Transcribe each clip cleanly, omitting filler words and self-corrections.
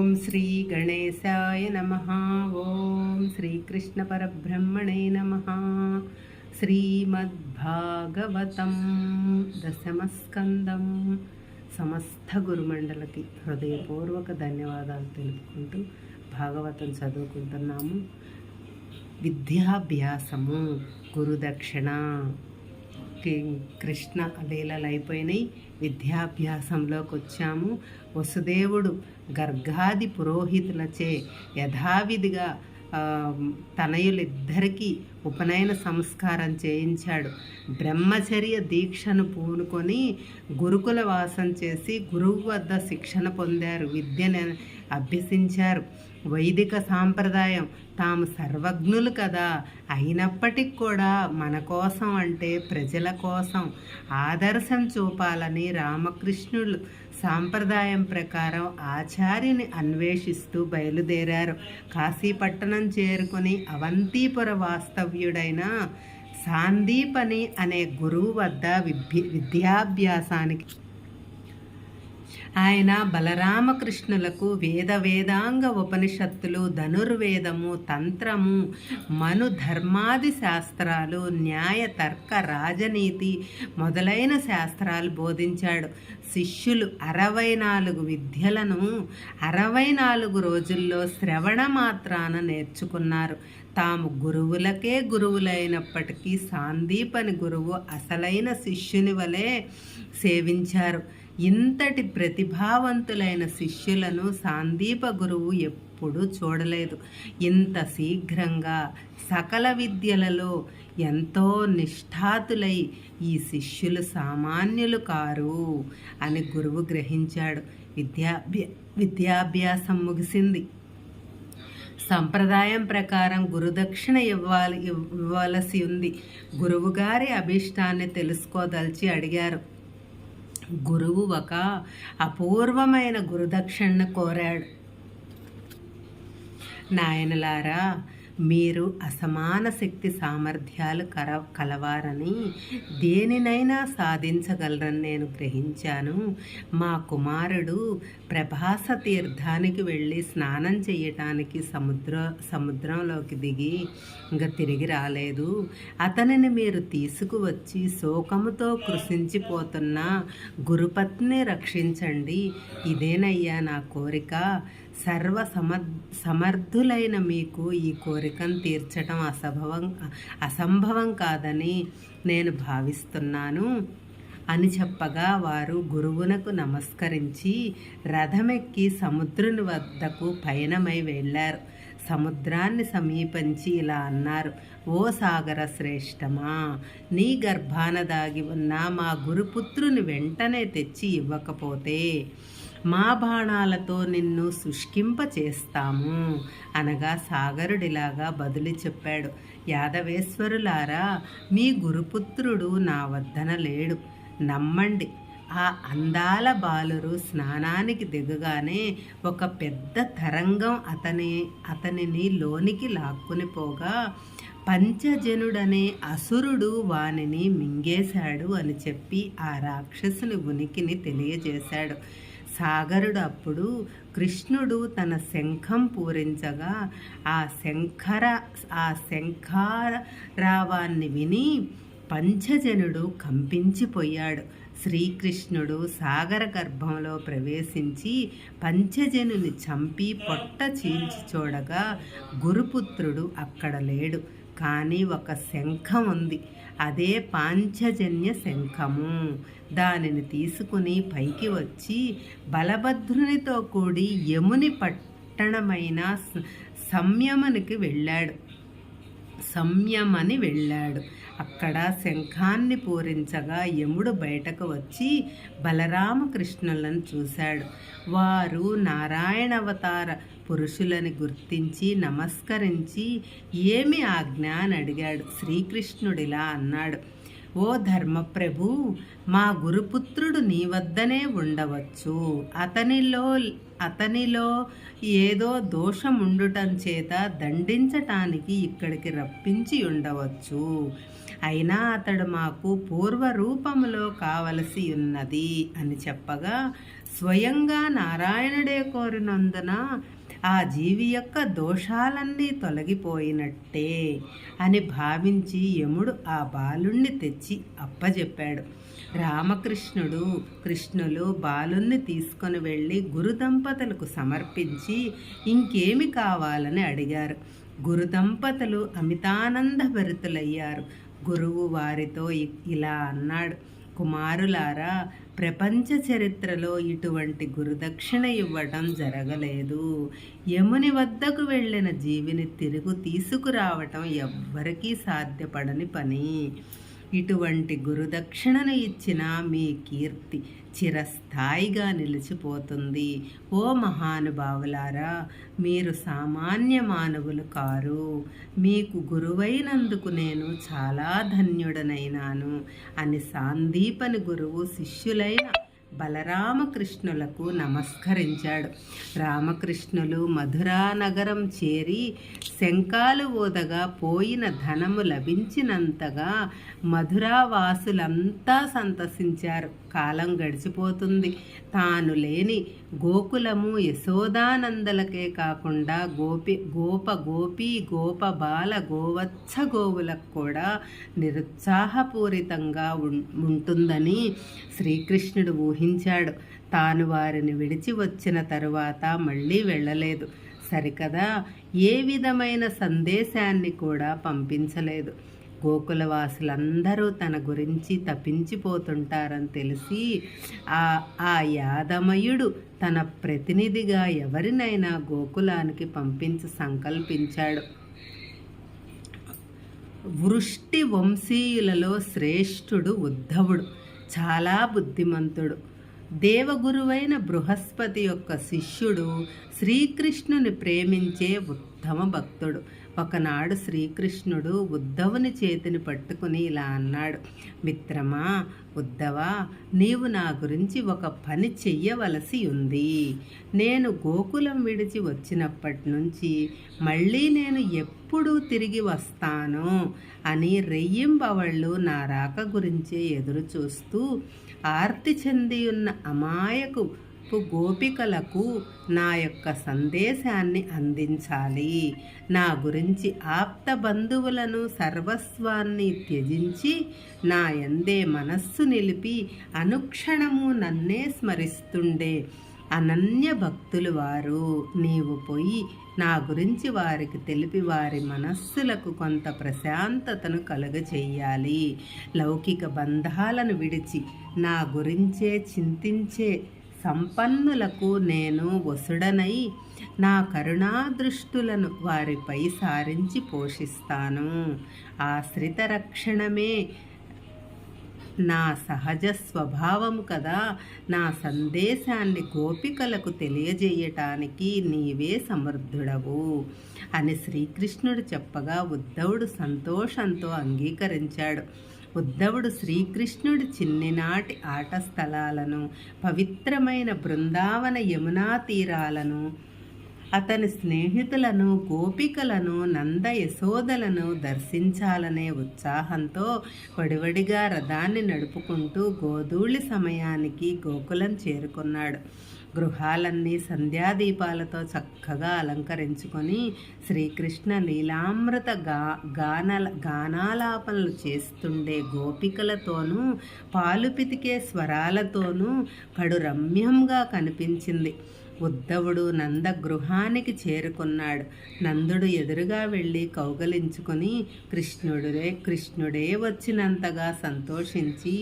ఓం శ్రీ గణేశాయ నమః. ఓం శ్రీకృష్ణ పరబ్రహ్మణే నమః. శ్రీమద్భాగవతం దశమస్కందం. సమస్త గురుమండలకి హృదయపూర్వక ధన్యవాదాలు తెలుపుకుంటూ భాగవతం చదువుకుంటున్నాము. విద్యాభ్యాసము, గురుదక్షిణ. కృష్ణ లీలలు అయిపోయినాయి, విద్యాభ్యాసంలోకి వచ్చాము. వసుదేవుడు గర్గాది పురోహితులచే యథావిధిగా తనయులిద్దరికీ ఉపనయన సంస్కారం చేయించాడు. బ్రహ్మచర్య దీక్షను పూనుకొని గురుకుల వాసం చేసి గురువు వద్ద శిక్షణ పొందారు, విద్యను అభ్యసించారు. వైదిక సాంప్రదాయం తాము సర్వజ్ఞులు కదా, అయినప్పటికి కూడా మన కోసం అంటే ప్రజల కోసం ఆదర్శం చూపాలని రామకృష్ణులు సాంప్రదాయం ప్రకారం ఆచార్యుని అన్వేషిస్తూ బయలుదేరారు. కాశీపట్టణం చేరుకుని అవంతిపుర వాస్తవ్యుడైన సాందీపని అనే గురువు వద్ద విద్యాభ్యాసానికి ఆయన బలరామకృష్ణులకు వేదాంగ ఉపనిషత్తులు, ధనుర్వేదము, తంత్రము, మను ధర్మాది శాస్త్రాలు, న్యాయ తర్క రాజనీతి మొదలైన శాస్త్రాలు బోధించాడు. శిష్యులు 64 విద్యలను 64 రోజుల్లో శ్రవణ మాత్రాన నేర్చుకున్నారు. తాము గురువులకే గురువులైనప్పటికీ సాందీపని గురువు అసలైన శిష్యుని వలె సేవించారు. ఇంతటి ప్రతిభావంతులైన శిష్యులను సాందీప గురువు ఎప్పుడూ చూడలేదు. ఇంత శీఘ్రంగా సకల విద్యలలో ఎంతో నిష్ఠాతులై ఈ శిష్యులు సామాన్యులు కారు అని గురువు గ్రహించాడు. విద్యాభ్యాసం ముగిసింది. సంప్రదాయం ప్రకారం గురుదక్షిణ ఇవ్వవలసి ఉంది. గురువుగారి అభీష్టాన్ని తెలుసుకోదలిచి అడిగారు. గురువు ఒక అపూర్వమైన గురుదక్షిణను కోరాడు. నాయనలారా, మీరు అసమాన శక్తి సామర్థ్యాలు కలవారని, దేనినైనా సాధించగలరని నేను గ్రహించాను. మా కుమారుడు ప్రభాస తీర్థానికి వెళ్ళి స్నానం చేయటానికి సముద్రంలోకి దిగి ఇంకా తిరిగి రాలేదు. అతనిని మీరు తీసుకువచ్చి శోకముతో కృషించిపోతున్న గురుపత్ని రక్షించండి. ఇదేనయ్యా నా కోరిక. సమర్థులైన మీకు ఈ కోరికను తీర్చడం అసంభవం కాదని నేను భావిస్తున్నాను అని చెప్పగా వారు గురువునకు నమస్కరించి రథమెక్కి సముద్రుని వద్దకు పయనమై వెళ్ళారు. సముద్రాన్ని సమీపించి ఇలా అన్నారు. ఓ సాగర శ్రేష్టమా, నీ గర్భాన దాగి ఉన్న మా గురుపుత్రుని వెంటనే తెచ్చి ఇవ్వకపోతే మా బాణాలతో నిన్ను శుష్కింప చేస్తాము అనగా సాగరుడిలాగా బదులు చెప్పాడు. యాదవేశ్వరులారా, మీ గురుపుత్రుడు నా వద్దన లేడు, నమ్మండి. ఆ అందాల బాలురు స్నానానికి దిగగానే ఒక పెద్ద తరంగం అతనిని లోనికి లాక్కుని పోగా పంచజనుడనే అసురుడు వానిని మింగేశాడు అని చెప్పి ఆ రాక్షసుని ఉనికిని తెలియజేశాడు. సాగరుడు అప్పుడు కృష్ణుడు తన శంఖం పూరించగా ఆ శంఖారావాన్ని విని పంచజనుడు కంపించిపోయాడు. శ్రీకృష్ణుడు సాగర గర్భంలో ప్రవేశించి పంచజనుని చంపి పొట్ట చీల్చి చూడగా గురుపుత్రుడు అక్కడ లేడు. కానీ ఒక శంఖం ఉంది, అదే పాంచజన్య శంఖము. దానిని తీసుకుని పైకి వచ్చి బలభద్రునితో కూడి యముని పట్టణమైన సంయమని వెళ్ళాడు. అక్కడ శంఖాన్ని పూరించగా యముడు బయటకు వచ్చి బలరామకృష్ణులను చూశాడు. వారు నారాయణవతార పురుషులని గుర్తించి నమస్కరించి ఏమి ఆజ్ఞ అని అడిగాడు. శ్రీకృష్ణుడిలా అన్నాడు. ఓ ధర్మప్రభు, మా గురుపుత్రుడు నీ వద్దనే ఉండవచ్చు. అతనిలో ఏదో దోషముండుటం చేత దండించటానికి ఇక్కడికి రప్పించి ఉండవచ్చు. అయినా అతడు మాకు పూర్వ రూపములో కావలసి ఉన్నది అని చెప్పగా స్వయంగా నారాయణుడే కోరినందున ఆ జీవి యొక్క దోషాలన్నీ తొలగిపోయినట్టే అని భావించి యముడు ఆ బాలుణ్ణి తెచ్చి అప్పజెప్పాడు. కృష్ణులు బాలుణ్ణి తీసుకొని వెళ్ళి గురు దంపతులకు సమర్పించి ఇంకేమి కావాలని అడిగారు. గురు దంపతులు అమితానంద భరితులయ్యారు. గురువు వారితో ఇలా అన్నాడు: కుమారులారా, ప్రపంచ చరిత్రలో ఇటువంటి గురుదక్షిణ ఇవ్వటం జరగలేదు. యముని వద్దకు వెళ్ళిన జీవిని తిరుగు తీసుకురావటం ఎవ్వరికీ సాధ్యపడని పని. ఇటువంటి గురుదక్షిణను ఇచ్చిన మీ కీర్తి చిరస్థాయిగా నిలిచిపోతుంది. ఓ మహానుభావులారా, మీరు సామాన్య మానవులు కారు. మీకు గురువైనందుకు నేను చాలా ధన్యుడనైనాను అని సాందీపని గురువు శిష్యులైన బలరామకృష్ణులకు నమస్కరించాడు. రామకృష్ణులు మధురా నగరం చేరి శంఖాలు ఊదగా పోయిన ధనము లభించినంతగా మధురావాసులంతా సంతసించారు. కాలం గడిచిపోతుంది. తాను లేని గోకులము యశోదానందలకే కాకుండా గోప బాల గోవత్స గోవులకు కూడా నిరుత్సాహపూరితంగా ఉంటుందని శ్రీకృష్ణుడు ఊహించాడు. తాను వారిని విడిచి వచ్చిన తరువాత మళ్ళీ వెళ్ళలేదు సరికదా, ఏ విధమైన సందేశాన్ని కూడా పంపించలేదు. గోకులవాసులందరూ తన గురించి తప్పించిపోతుంటారని తెలిసి ఆ యాదమయుడు తన ప్రతినిధిగా ఎవరినైనా గోకులానికి పంపించి సంకల్పించాడు. వృష్టి వంశీయులలో శ్రేష్ఠుడు ఉద్ధవుడు. చాలా బుద్ధిమంతుడు. దేవగురువైన బృహస్పతి యొక్క శిష్యుడు. శ్రీకృష్ణుని ప్రేమించే ఉత్తమ భక్తుడు. ఒకనాడు శ్రీకృష్ణుడు ఉద్ధవుని చేతిని పట్టుకుని ఇలా అన్నాడు: మిత్రమా ఉద్ధవా, నీవు నా గురించి ఒక పని చెయ్యవలసి ఉంది. నేను గోకులం విడిచి వచ్చినప్పటి నుంచి మళ్ళీ నేను ఎప్పుడు తిరిగి వస్తాను అని రెయ్యింబవళ్ళు నా రాక గురించే ఎదురు చూస్తూ ఆర్తి చెంది ఉన్న అమాయకు గోపికలకు నా యొక్క సందేశాన్ని అందించాలి. నా గురించి ఆప్త బంధువులను సర్వస్వాన్ని త్యజించి నా యందే మనస్సు నిలిపి అనుక్షణము నన్నే స్మరిస్తుండే అనన్య భక్తులు వారు. నీవు పోయి నా గురించి వారికి తెలిపి వారి మనస్సులకు కొంత ప్రశాంతతను కలుగచేయాలి. లౌకిక బంధాలను విడిచి నా గురించే చింతించే సంపన్నులకు నేను వసుడనై నా కరుణాదృష్టులను వారిపై సారించి పోషిస్తాను. ఆశ్రిత రక్షణమే నా సహజ స్వభావము కదా. నా సందేశాన్ని గోపికలకు తెలియజేయటానికి నీవే సమర్థుడవు అని శ్రీకృష్ణుడు చెప్పగా ఉద్ధవుడు సంతోషంతో అంగీకరించాడు. ఉద్ధవుడు శ్రీకృష్ణుడి చిన్ననాటి ఆట స్థలాలను, పవిత్రమైన బృందావన యమునా తీరాలను, అతని స్నేహితులను, గోపికలను, నంద యశోదలను దర్శించాలనే ఉత్సాహంతో వడివడిగా రథాన్ని నడుపుకుంటూ గోధూళి సమయానికి గోకులం చేరుకున్నాడు. గృహాలన్నీ సంధ్యాదీపాలతో చక్కగా అలంకరించుకొని శ్రీకృష్ణ లీలామృత గానాలాపనలు చేస్తుండే గోపికలతోనూ పాలు పితికే స్వరాలతోనూ కడు రమ్యంగా కనిపించింది. ఉద్ధవుడు నంద గృహానికి చేరుకున్నాడు. నందుడు ఎదురుగా వెళ్ళి కౌగలించుకొని కృష్ణుడే వచ్చినంతగా సంతోషించి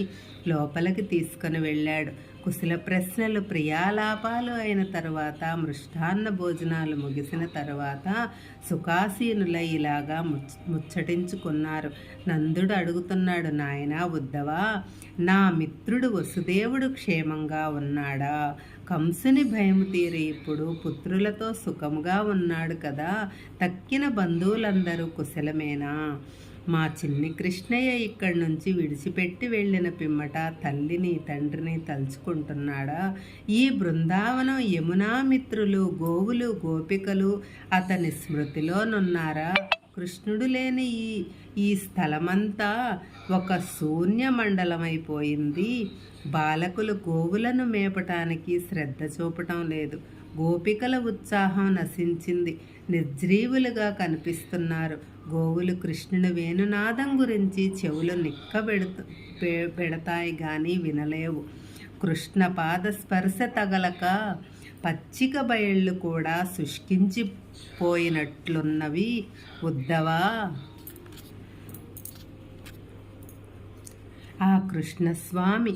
లోపలికి తీసుకుని వెళ్ళాడు. కుశల ప్రశ్నలు, ప్రియాలాపాలు అయిన తరువాత, మృష్టాన్న భోజనాలు ముగిసిన తరువాత సుఖాసీనులై ఇలాగా ముచ్చటించుకున్నారు. నందుడు అడుగుతున్నాడు: నాయనా ఉద్ధవా, నా మిత్రుడు వసుదేవుడు క్షేమంగా ఉన్నాడా? కంసుని భయము తీరి ఇప్పుడు పుత్రులతో సుఖముగా ఉన్నాడు కదా. తక్కిన బంధువులందరూ కుశలమేనా? మా చిన్ని కృష్ణయ్య ఇక్కడి నుంచి విడిచిపెట్టి వెళ్ళిన పిమ్మట తల్లిని తండ్రిని తలుచుకుంటున్నాడా? ఈ బృందావనం యమునా మిత్రులు, గోవులు, గోపికలు అతని స్మృతిలోనున్నారా? కృష్ణుడు లేని ఈ స్థలమంతా ఒక శూన్య మండలమైపోయింది. బాలకులు గోవులను మేపటానికి శ్రద్ధ చూపటం లేదు. గోపికల ఉత్సాహం నశించింది. నిర్జీవులుగా కనిపిస్తున్నారు. గోవులు కృష్ణుని వేణునాదం గురించి చెవులు పెడతాయి కానీ వినలేవు. కృష్ణ పాద స్పర్శ తగలక పచ్చిక బయళ్ళు కూడా శుష్కించిపోయినట్లున్నవి. ఉద్ధవా, ఆ కృష్ణస్వామి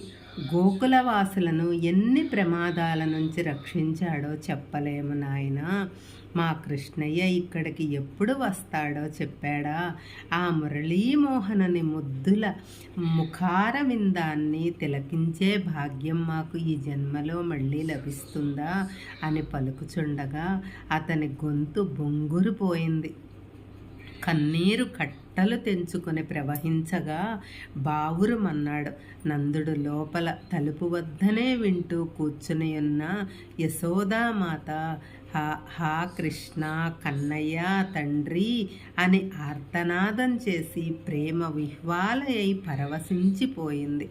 గోకులవాసులను ఎన్ని ప్రమాదాల నుంచి రక్షించాడో చెప్పలేము నాయనా. మా కృష్ణయ్య ఇక్కడికి ఎప్పుడు వస్తాడో చెప్పాడా? ఆ మురళీమోహనని ముద్దుల ముఖారవిందాన్ని తిలకించే భాగ్యం మాకు ఈ జన్మలో మళ్ళీ లభిస్తుందా అని పలుకుచుండగా అతని గొంతు బొంగురుపోయింది. కన్నీరు కట్టలు తెంచుకొని ప్రవహించగా బావురుమన్నాడు. నందుడు లోపల తలుపు వద్దనే వింటూ కూర్చుని ఉన్న యశోదామాత హా కృష్ణ, కన్నయ్య తండ్రి అని ఆర్తనాదం చేసి ప్రేమ విహ్వాలయ్యి పరవశించిపోయింది.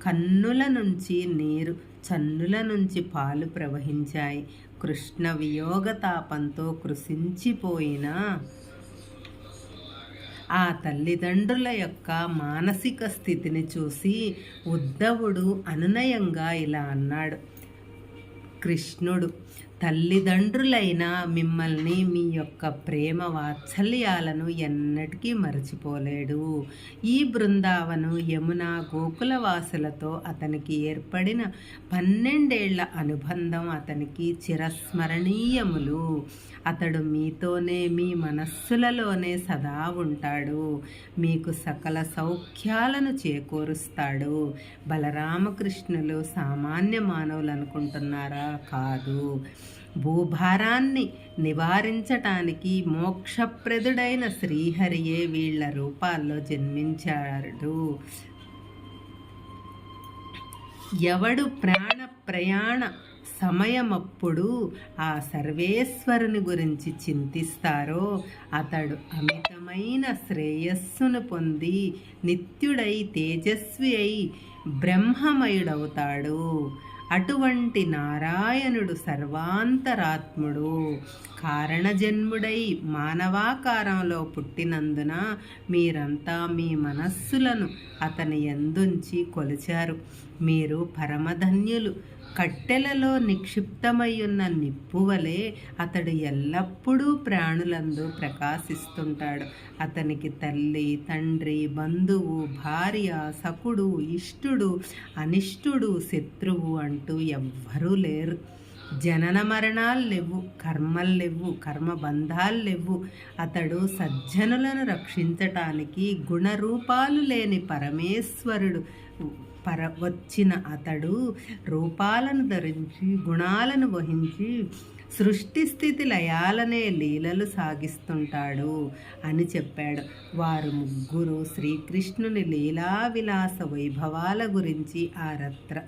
కన్నుల నుంచి నీరు, చన్నుల నుంచి పాలు ప్రవహించాయి. కృష్ణ వియోగతాపంతో కృశించిపోయిన ఆ తల్లిదండ్రుల యొక్క మానసిక స్థితిని చూసి ఉద్ధవుడు అనునయంగా ఇలా అన్నాడు. కృష్ణుడు తల్లిదండ్రులైన మిమ్మల్ని, మీ యొక్క ప్రేమ వాత్సల్యాలను ఎన్నటికీ మరచిపోలేడు. ఈ బృందావను, యమున, గోకులవాసులతో అతనికి ఏర్పడిన 12 ఏళ్ల అనుబంధం అతనికి చిరస్మరణీయములు. అతడు మీతోనే, మీ మనస్సులలోనే సదా ఉంటాడు. మీకు సకల సౌఖ్యాలను చేకూరుస్తాడు. బలరామకృష్ణులు సామాన్య మానవులు అనుకుంటున్నారా? కాదు. భూభారాన్ని నివారించటానికి మోక్షప్రదుడైన శ్రీహరియే వీళ్ల రూపాల్లో జన్మించాడు. ఎవడు ప్రాణ ప్రయాణ సమయమప్పుడు ఆ సర్వేశ్వరుని గురించి చింతిస్తారో అతడు అమితమైన శ్రేయస్సును పొంది నిత్యుడై తేజస్వి అయి బ్రహ్మమయుడవుతాడు. అటువంటి నారాయణుడు సర్వాంతరాత్ముడు. కారణజన్ముడై మానవాకారంలో పుట్టినందున మీరంతా మీ మనస్సులను అతని యందుంచి కొలిచారు. మీరు పరమధన్యులు. కట్టెలలో నిక్షిప్తమయ్యున్న నిప్పువలే అతడు ఎల్లప్పుడూ ప్రాణులందు ప్రకాశిస్తుంటాడు. అతనికి తల్లి, తండ్రి, బంధువు, భార్య, సకుడు, ఇష్టుడు, అనిష్టుడు, శత్రువు అంటూ ఎవ్వరూ లేరు. జనన మరణాలు లేవు, కర్మలు లేవు, కర్మబంధాలు లేవు. అతడు సజ్జనులను రక్షించటానికి గుణరూపాలు లేని పరమేశ్వరుడు వచ్చిన అతడు రూపాలను ధరించి గుణాలను వహించి సృష్టి స్థితి లయాలనే లీలలు సాగిస్తుంటాడు అని చెప్పాడు. వారు ముగ్గురు శ్రీకృష్ణుని లీలా విలాస వైభవాల గురించి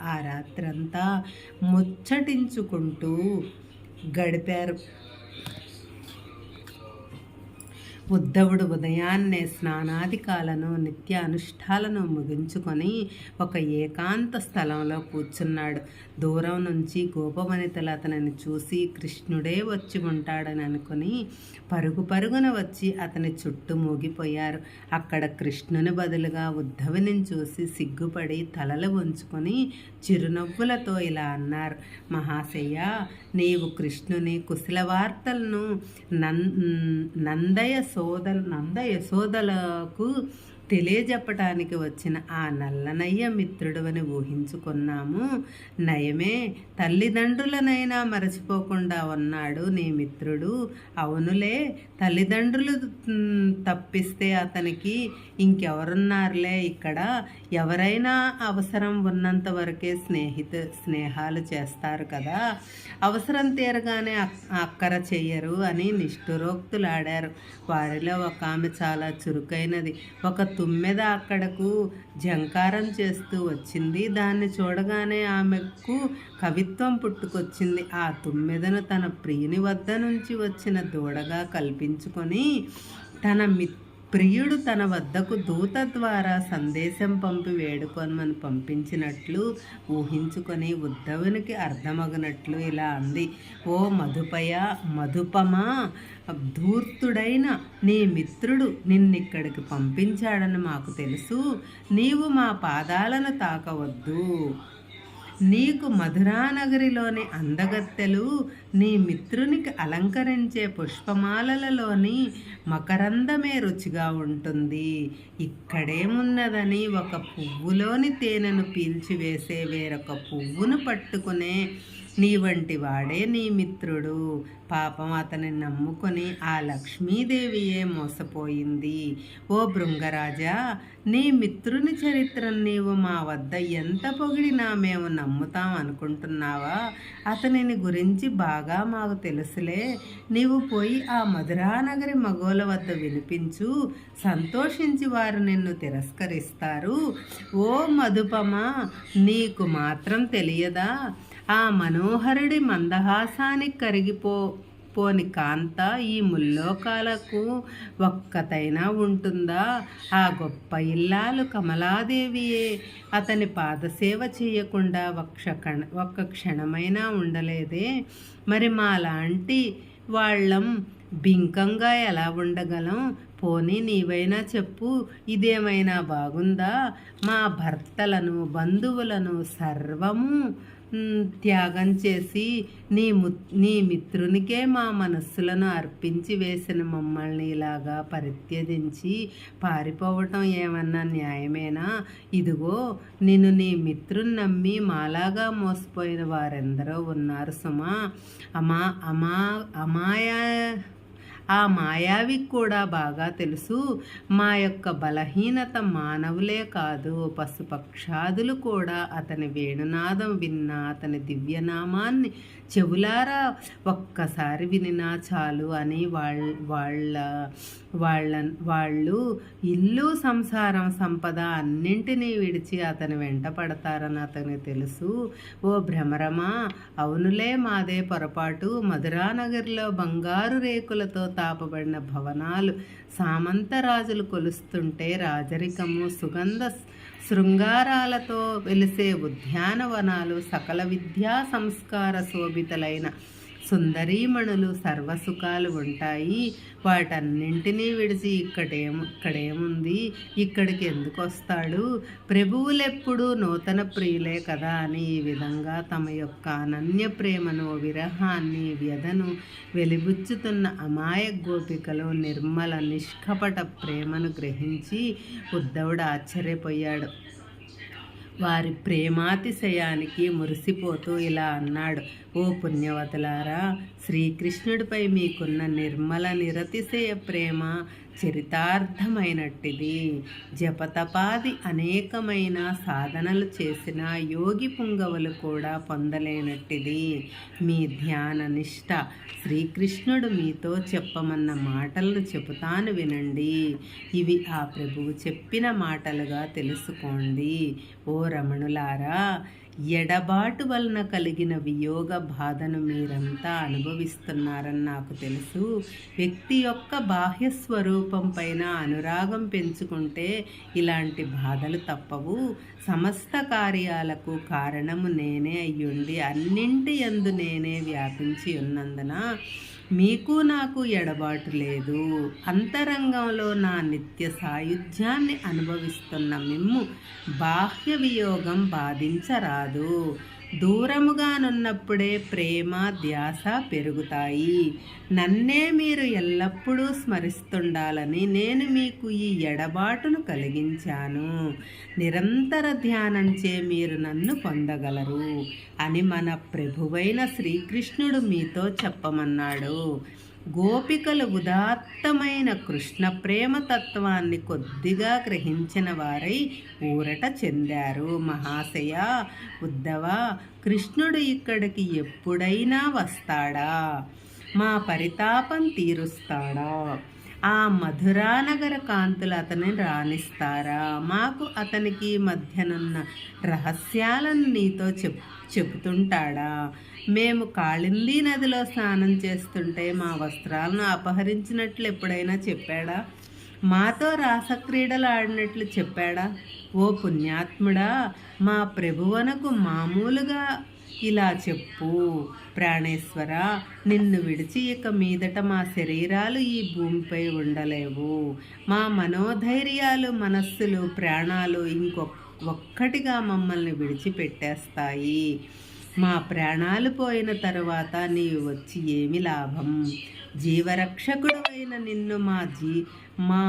ఆ రాత్రంతా ముచ్చటించుకుంటూ గడిపారు. ఉద్ధవుడు ఉదయాన్నే స్నానాదికాలను నిత్య అనుష్ఠాలను ముగించుకొని ఒక ఏకాంత స్థలంలో కూర్చున్నాడు. దూరం నుంచి గోపవనితలు అతనిని చూసి కృష్ణుడే వచ్చి ఉంటాడని అనుకుని పరుగున వచ్చి అతని చుట్టూ మూగిపోయారు. అక్కడ కృష్ణుని బదులుగా ఉద్ధవుని చూసి సిగ్గుపడి తలలు వంచుకొని చిరునవ్వులతో ఇలా అన్నారు. మహాశయ, నీవు కృష్ణుని కుశల వార్తలను నంద యశోదలకు తెలియజెప్పటానికి వచ్చిన ఆ నల్లనయ్య మిత్రుడు అని ఊహించుకున్నాము. నయమే, తల్లిదండ్రులనైనా మరచిపోకుండా ఉన్నాడు నీ మిత్రుడు. అవునులే, తల్లిదండ్రులు తప్పిస్తే అతనికి ఇంకెవరున్నారులే ఇక్కడ. ఎవరైనా అవసరం ఉన్నంత వరకే స్నేహాలు చేస్తారు కదా, అవసరం తీరగానే అక్కర చెయ్యరు అని నిష్ఠురోక్తులాడారు. వారిలో ఒక ఆమె చాలా చురుకైనది. ఒక తుమ్మెద అక్కడకు జంకారం చేస్తూ వచ్చింది. దాన్ని చూడగానే ఆమెకు కవిత్వం పుట్టుకొచ్చింది. ఆ తుమ్మెదను తన ప్రియుని వద్ద నుంచి వచ్చిన దూడగా కల్పించుకొని తన ప్రియుడు తన వద్దకు దూత ద్వారా సందేశం పంపి వేడుకొనమని పంపించినట్లు ఊహించుకొని ఉద్ధవునికి అర్థమగినట్లు ఇలా అంది. ఓ మధుపమా, ధూర్తుడైన నీ మిత్రుడు నిన్నిక్కడికి పంపించాడని మాకు తెలుసు. నీవు మా పాదాలను తాకవద్దు. నీకు మధురానగరిలోని అందగత్తెలు నీ మిత్రునికి అలంకరించే పుష్పమాలలలోని మకరందమే రుచిగా ఉంటుంది. ఇక్కడేమున్నదని ఒక పువ్వులోని తేనెను పీల్చివేసే వేరొక పువ్వును పట్టుకునే నీ వంటి వాడే నీ మిత్రుడు. పాపం అతని నమ్ముకొని ఆ లక్ష్మీదేవియే మోసపోయింది. ఓ భృంగరాజా, నీ మిత్రుని చరిత్రను నీవు మా వద్ద ఎంత పొగిడినా మేము నమ్ముతాం అనుకుంటున్నావా? అతనిని గురించి బాగా మాకు తెలుసులే. నీవు పోయి ఆ మధురానగరి మగోల వద్ద వినిపించు, సంతోషించి వారు నిన్ను తిరస్కరిస్తారు. ఓ మధుపమా, నీకు మాత్రం తెలియదా? ఆ మనోహరుడి మందహాసానికి పోని కాంత ఈ ముల్లోకాలకు ఒక్కతైనా ఉంటుందా? ఆ గొప్ప ఇల్లాలు కమలాదేవియే అతని పాదసేవ చేయకుండా ఒక్క క్షణమైనా ఉండలేదే. మరి మాలాంటి వాళ్ళం బింకంగా ఎలా ఉండగలం? పోనీ నీవైనా చెప్పు, ఇదేమైనా బాగుందా? మా భర్తలను, బంధువులను సర్వము త్యాగం చేసి నీ మిత్రునికే మా మనస్సులను అర్పించి వేసిన మమ్మల్ని ఇలాగా పరిత్యజించి పారిపోవటం ఏమన్నా న్యాయమేనా? ఇదిగో నిన్ను నీ మిత్రుని నమ్మి మాలాగా మోసపోయిన వారెందరో ఉన్నారు సుమా. ఆ మాయావికి కూడా బాగా తెలుసు మా యొక్క బలహీనత. మానవులే కాదు, పశుపక్షాదులు కూడా అతని వేణునాదం విన్నా, అతని దివ్యనామాన్ని చెవులారా ఒక్కసారి వినినా చాలు అని వాళ్ళు ఇల్లు, సంసారం, సంపద అన్నింటినీ విడిచి అతని వెంట పడతారని అతనికి తెలుసు. ఓ భ్రమరమా, అవునులే, మాదే పొరపాటు. మధురానగర్లో బంగారు రేకులతో తాపబడిన భవనాలు, సామంతరాజులు కొలుస్తుంటే రాజరికము, సుగంధ శృంగారాలతో వెలిసే ఉద్యానవనాలు, సకల విద్యా సంస్కార శోభితలైన సుందరీమణులు, సర్వసుఖాలు ఉంటాయి. వాటన్నింటినీ విడిచి ఇక్కడేముంది, ఇక్కడికి ఎందుకు వస్తాడు? ప్రభువులెప్పుడూ నూతన ప్రియులే కదా అని ఈ విధంగా తమ యొక్క అనన్య ప్రేమను, విరహాన్ని, వ్యధను వెలిబుచ్చుతున్న అమాయ గోపికలు నిర్మల నిష్కపట ప్రేమను గ్రహించి ఉద్ధవుడు ఆశ్చర్యపోయాడు. వారి ప్రేమాతిశయానికి మురిసిపోతూ ఇలా అన్నాడు. ఓ పుణ్యవతులారా, శ్రీకృష్ణుడిపై మీకున్న నిర్మల నిరతిశయ ప్రేమ చరితార్థమైనట్టిది. జపతపాది అనేకమైన సాధనలు చేసిన యోగి పుంగవులు కూడా పొందలేనట్టిది. మీ ధ్యాన నిష్ట శ్రీకృష్ణుడు మీతో చెప్పమన్న మాటలను చెబుతాను వినండి. ఇవి ఆ ప్రభువు చెప్పిన మాటలుగా తెలుసుకోండి. ఓ రమణులారా, ఎడబాటు వలన కలిగిన వియోగ బాధను మీరంతా అనుభవిస్తున్నారని నాకు తెలుసు. వ్యక్తి యొక్క బాహ్య స్వరూపం పైన అనురాగం పెంచుకుంటే ఇలాంటి బాధలు తప్పవు. సమస్త కార్యాలకు కారణము నేనే అయ్యుండి అన్నింటి యందు నేనే వ్యాపించి ఉన్నందున మీకు నాకు ఎడబాటు లేదు. అంతరంగంలో నా నిత్య సాయుధ్యాన్ని అనుభవిస్తున్న మిమ్ము బాహ్య వియోగం బాధించరాదు. దూరముగానున్నప్పుడే ప్రేమ, ధ్యాస పెరుగుతాయి. నన్నే మీరు ఎల్లప్పుడూ స్మరిస్తుండాలని నేను మీకు ఈ ఎడబాటును కలిగించాను. నిరంతర ధ్యానంచే మీరు నన్ను పొందగలరు అని మన ప్రభువైన శ్రీకృష్ణుడు మీతో చెప్పమన్నాడు. గోపికలు ఉదాత్తమైన కృష్ణ ప్రేమ తత్వాన్ని కొద్దిగా గ్రహించిన వారై ఊరట చెందారు. మహాశయ, ఉద్ధవ, కృష్ణుడు ఇక్కడికి ఎప్పుడైనా వస్తాడా? మా పరితాపం తీరుస్తాడా? ఆ మధురానగర కాంతులు అతని రాణిస్తారా? మాకు అతనికి మధ్యనున్న రహస్యాలను నీతో చెబుతుంటాడా? మేము కాళిందీ నదిలో స్నానం చేస్తుంటే మా వస్త్రాలను అపహరించినట్లు ఎప్పుడైనా చెప్పాడా? మాతో రాసక్రీడలు ఆడినట్లు చెప్పాడా? ఓ పుణ్యాత్ముడా, మా ప్రభువనకు మామూలుగా ఇలా చెప్పు. ప్రాణేశ్వర, నిన్ను విడిచి ఇక మీదట మా శరీరాలు ఈ భూమిపై ఉండలేవు. మా మనోధైర్యాలు, మనస్సులు, ప్రాణాలు ఒక్కటిగా మమ్మల్ని విడిచిపెట్టేస్తాయి. మా ప్రాణాలు పోయిన తరువాత నీవు వచ్చి ఏమి లాభం? జీవరక్షకుడు అయిన నిన్ను మా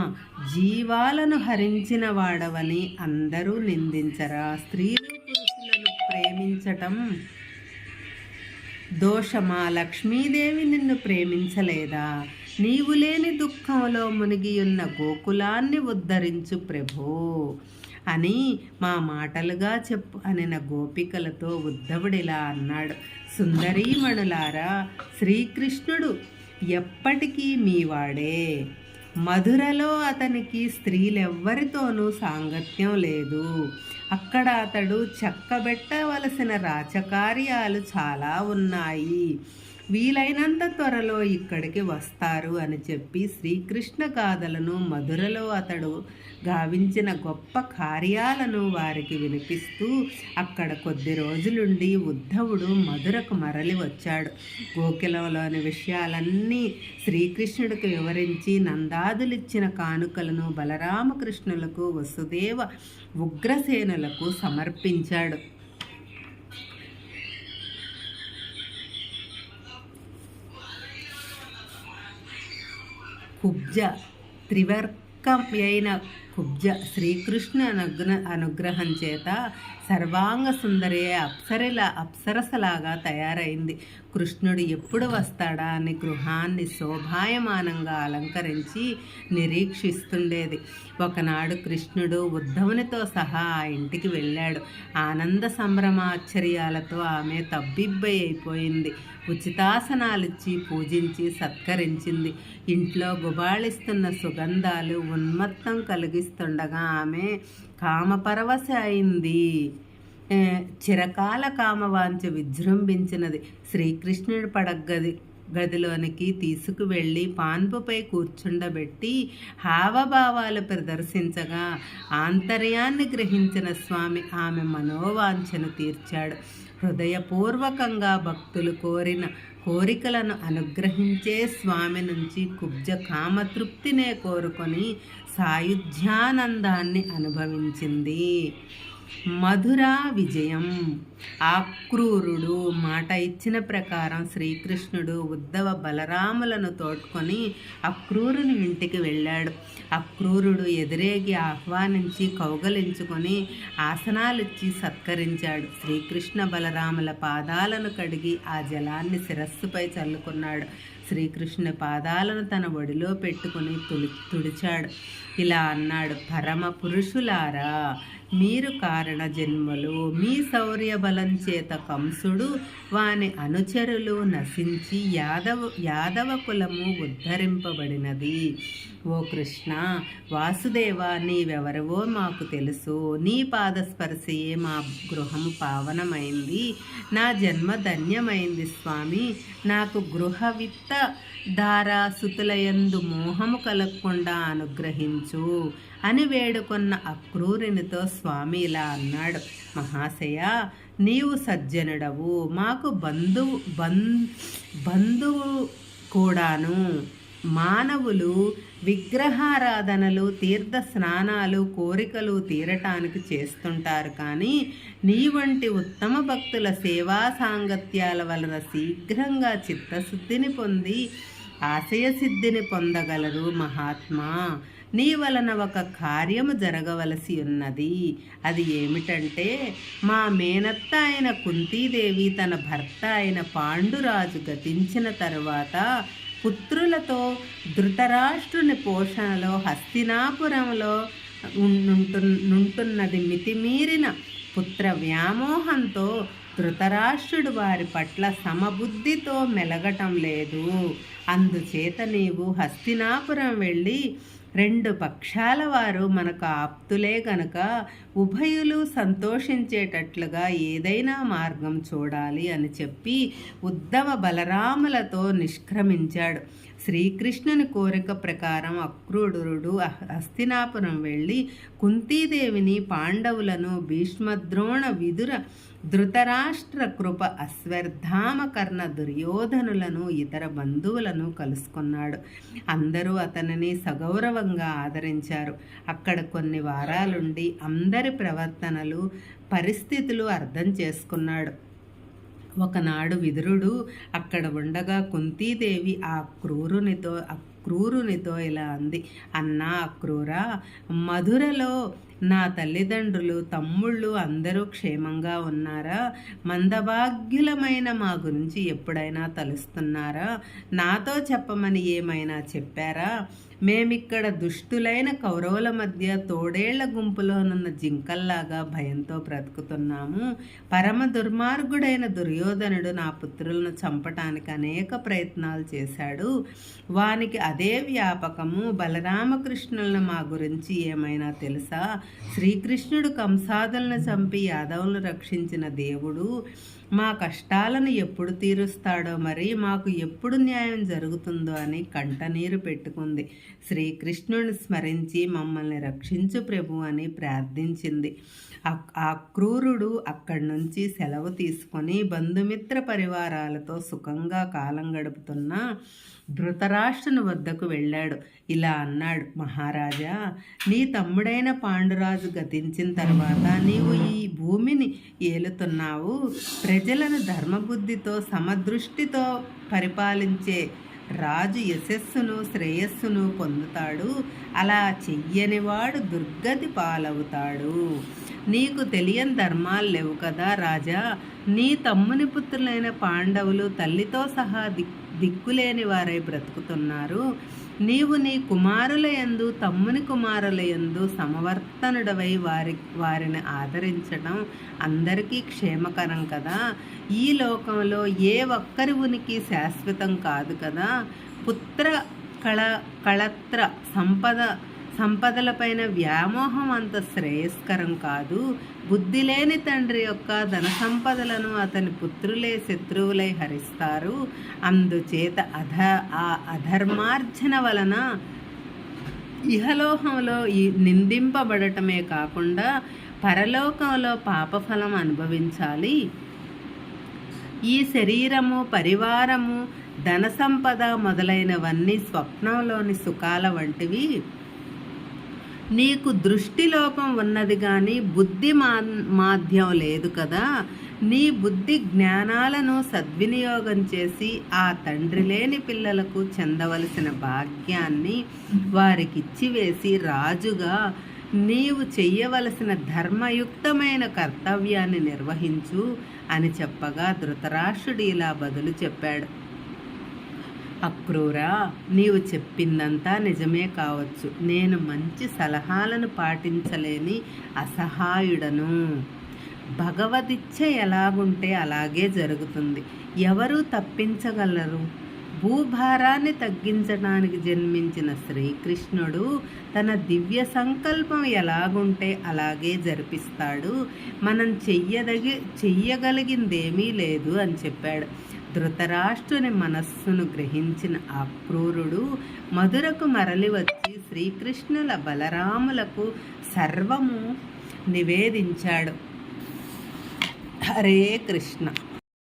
జీవాలను హరించిన వాడవని అందరూ నిందించరా? స్త్రీలు పురుషులను ప్రేమించటం దోషమా? లక్ష్మీదేవి నిన్ను ప్రేమించలేదా? నీవు లేని దుఃఖంలో మునిగియున్న గోకులాన్ని ఉద్ధరించు ప్రభో అని మా మాటలుగా చెప్పు అనిన గోపికలతో ఉద్ధవుడిలా అన్నాడు. సుందరీమణులారా, శ్రీకృష్ణుడు ఎప్పటికీ మీవాడే. మధురలో అతనికి స్త్రీలెవ్వరితోనూ సాంగత్యం లేదు. అక్కడ అతడు చక్కబెట్టవలసిన రాచకార్యాలు చాలా ఉన్నాయి. వీలైనంత త్వరలో ఇక్కడికి వస్తారు అని చెప్పి శ్రీకృష్ణ గాథలను, మధురలో అతడు గావించిన గొప్ప కార్యాలను వారికి వినిపిస్తూ అక్కడ కొద్ది రోజులుండి ఉద్ధవుడు మధురకు మరలి వచ్చాడు. గోకులంలోని విషయాలన్నీ శ్రీకృష్ణుడికి వివరించి నందాదులిచ్చిన కానుకలను బలరామకృష్ణులకు, వసుదేవ, ఉగ్రసేనులకు సమర్పించాడు. కుబ్జ త్రివర్గమైన కుబ్జ శ్రీకృష్ణ అనుగ్రహం చేత సర్వాంగ సుందరి అప్సరసలాగా తయారైంది. కృష్ణుడు ఎప్పుడు వస్తాడా అని గృహాన్ని శోభాయమానంగా అలంకరించి నిరీక్షిస్తుండేది. ఒకనాడు కృష్ణుడు ఉద్ధవునితో సహా ఆ ఇంటికి వెళ్ళాడు. ఆనంద సంభ్రమాశ్చర్యాలతో ఆమె తబ్బిబ్బై అయిపోయింది. ఉచితాసనాలిచ్చి పూజించి సత్కరించింది. ఇంట్లో గుబాళిస్తున్న సుగంధాలు ఉన్మత్తం కలిగిస్తుండగా ఆమె కామపరవశ అయింది. చిరకాల కామవాంఛ విజృంభించినది. శ్రీకృష్ణుడి గదిలోనికి తీసుకువెళ్ళి పాన్పుపై కూర్చుండబెట్టి హావభావాలు ప్రదర్శించగా ఆంతర్యాన్ని గ్రహించిన స్వామి ఆమె మనోవాంఛను తీర్చాడు. హృదయపూర్వకంగా భక్తులు కోరిన కోరికలను అనుగ్రహించే స్వామి నుంచి కుబ్జ కామతృప్తినే కోరుకొని సాయుధ్యానందాన్ని అనుభవించింది. మధురా విజయం. ఆక్రూరుడు మాట ఇచ్చిన ప్రకారం శ్రీకృష్ణుడు ఉద్ధవ బలరాములను తోడ్కొని అక్రూరుని ఇంటికి వెళ్ళాడు. అక్రూరుడు ఎదురేగి ఆహ్వానించి కౌగలించుకొని ఆసనాలిచ్చి సత్కరించాడు. శ్రీకృష్ణ బలరాముల పాదాలను కడిగి ఆ జలాన్ని శిరస్సుపై చల్లుకున్నాడు. శ్రీకృష్ణ పాదాలను తన ఒడిలో పెట్టుకుని తుడిచాడు. ఇలా అన్నాడు: పరమ పురుషులారా, మీరు కారణ జన్మలు. మీ శౌర్య బలం చేత కంసుడు వాని అనుచరులు నశించి యాదవ కులము ఉద్ధరింపబడినది. ఓ కృష్ణ వాసుదేవ, నీవెవరవో మాకు తెలుసు. నీ పాదస్పర్శయే మా గృహము పావనమైంది. నా జన్మ ధన్యమైంది స్వామి. నాకు గృహవిత్త ధారాసుతులయందు మోహము కలగకుండా అనుగ్రహించు అని వేడుకొన్న అక్రూరునితో స్వామి ఇలా అన్నాడు: మహాశయ, నీవు సజ్జనుడవు, మాకు బంధువు కూడాను. మానవులు విగ్రహారాధనలు, తీర్థ స్నానాలు, కోరికలు తీరటానికి చేస్తుంటారు. కానీ నీ వంటి ఉత్తమ భక్తుల సేవా సాంగత్యాల వలన శీఘ్రంగా చిత్తశుద్ధిని పొంది ఆశయసిద్ధిని పొందగలరు మహాత్మా. నీ వలన ఒక కార్యము జరగవలసి ఉన్నది. అది ఏమిటంటే, మా మేనత్త అయిన కుంతీదేవి తన భర్త అయిన పాండురాజు గతించిన తరువాత పుత్రులతో ధృతరాష్ట్రుని పోషణలో హస్తినాపురంలో నుంటున్నది. మితిమీరిన పుత్ర వ్యామోహంతో ధృతరాష్ట్రుడు వారి పట్ల సమబుద్ధితో మెలగటం లేదు. అందుచేత నీవు హస్తినాపురం వెళ్ళి 2 పక్షాల వారు మనకు ఆప్తులే గనుక ఉభయులు సంతోషించేటట్లుగా ఏదైనా మార్గం చూడాలి అని చెప్పి ఉద్ధవ బలరాములతో నిష్క్రమించాడు. శ్రీకృష్ణుని కోరిక ప్రకారం అక్రూరుడు హస్తినాపురం వెళ్ళి కుంతీదేవిని, పాండవులను, భీష్మద్రోణ, విదుర, ధృతరాష్ట్ర, కృప, అశ్వత్థామ, కర్ణ, దుర్యోధనులను, ఇతర బంధువులను కలుసుకున్నాడు. అందరూ అతనిని సగౌరవంగా ఆదరించారు. అక్కడ కొన్ని వారాలుండి అందరి ప్రవర్తనలు, పరిస్థితులు అర్థం చేసుకున్నాడు. ఒకనాడు విదురుడు అక్కడ ఉండగా కుంతీదేవి అక్రూరునితో ఇలా అంది: అన్నా అక్రూరా, మధురలో నా తల్లిదండ్రులు, తమ్ముళ్ళు అందరూ క్షేమంగా ఉన్నారా? మందభాగ్యులమైన మా గురించి ఎప్పుడైనా తలుస్తున్నారా? నాతో చెప్పమని ఏమైనా చెప్పారా? మేమిక్కడ దుష్టులైన కౌరవుల మధ్య తోడేళ్ల గుంపులోనున్న జింకల్లాగా భయంతో బ్రతుకుతున్నాము. పరమ దుర్మార్గుడైన దుర్యోధనుడు నా పుత్రులను చంపటానికి అనేక ప్రయత్నాలు చేశాడు. వానికి అదే వ్యాపకము. బలరామకృష్ణులను మా గురించి ఏమైనా తెలుసా? శ్రీకృష్ణుడు కంసాదులను చంపి యాదవులను రక్షించిన దేవుడు మా కష్టాలను ఎప్పుడు తీరుస్తాడో, మరి మాకు ఎప్పుడు న్యాయం జరుగుతుందో అని కంటనీరు పెట్టుకుంది. శ్రీకృష్ణుని స్మరించి మమ్మల్ని రక్షించు ప్రభు అని ప్రార్థించింది. ఆ క్రూరుడు అక్కడి నుంచి సెలవు తీసుకొని బంధుమిత్ర పరివారాలతో సుఖంగా కాలం గడుపుతున్న ధృతరాష్ట్రుని వద్దకు వెళ్ళాడు. ఇలా అన్నాడు: మహారాజా, నీ తమ్ముడైన పాండురాజు గతించిన తర్వాత నీవు ఈ భూమిని ఏలుతున్నావు. ప్రజలను ధర్మబుద్ధితో, సమదృష్టితో పరిపాలించే రాజు యశస్సును, శ్రేయస్సును పొందుతాడు. అలా చెయ్యనివాడు దుర్గతి పాలవుతాడు. నీకు తెలియని ధర్మాలు లేవు కదా రాజా. నీ తమ్ముని పుత్రులైన పాండవులు తల్లితో సహా దిక్కులేని వారై బ్రతుకుతున్నారు. నీవు నీ కుమారుల యందు, తమ్ముని కుమారుల యందు సమవర్తనుడవై వారిని ఆదరించడం అందరికీ క్షేమకరం కదా. ఈ లోకంలో ఏ ఒక్కరి ఉనికి శాశ్వతం కాదు కదా. పుత్ర కళత్ర సంపదలపైన వ్యామోహం అంత శ్రేయస్కరం కాదు. బుద్ధి లేని తండ్రి యొక్క ధన సంపదలను అతని పుత్రులే శత్రువులై హరిస్తారు. అందుచేత అధర్మార్జన వలన ఇహలోకంలో నిందింపబడటమే కాకుండా పరలోకంలో పాపఫలం అనుభవించాలి. ఈ శరీరము, పరివారము, ధన సంపద మొదలైనవన్నీ స్వప్నంలోని సుఖాల వంటివి. నీకు దృష్టిలోపం ఉన్నది కానీ బుద్ధి మాధ్యం లేదు కదా. నీ బుద్ధి జ్ఞానాలను సద్వినియోగం చేసి ఆ తండ్రి లేని పిల్లలకు చెందవలసిన భాగ్యాన్ని వారికిచ్చివేసి రాజుగా నీవు చెయ్యవలసిన ధర్మయుక్తమైన కర్తవ్యాన్ని నిర్వహించు అని చెప్పగా ధృతరాష్ట్రుడు ఇలా బదులు చెప్పాడు: అక్రూరా, నీవు చెప్పిందంతా నిజమే కావచ్చు. నేను మంచి సలహాలను పాటించలేని అసహాయుడను. భగవదిచ్ఛ ఎలాగుంటే అలాగే జరుగుతుంది. ఎవరు తప్పించగలరు? భూభారాన్ని తగ్గించడానికి జన్మించిన శ్రీకృష్ణుడు తన దివ్య సంకల్పం ఎలాగుంటే అలాగే జరిపిస్తాడు. మనం చెయ్యగలిగిందేమీ లేదు అని చెప్పాడు. ధృతరాష్ట్రుని మనస్సును గ్రహించిన అక్రూరుడు మధురకు మరలి వచ్చి శ్రీకృష్ణుల, బలరాములకు సర్వము నివేదించాడు. హరే కృష్ణ.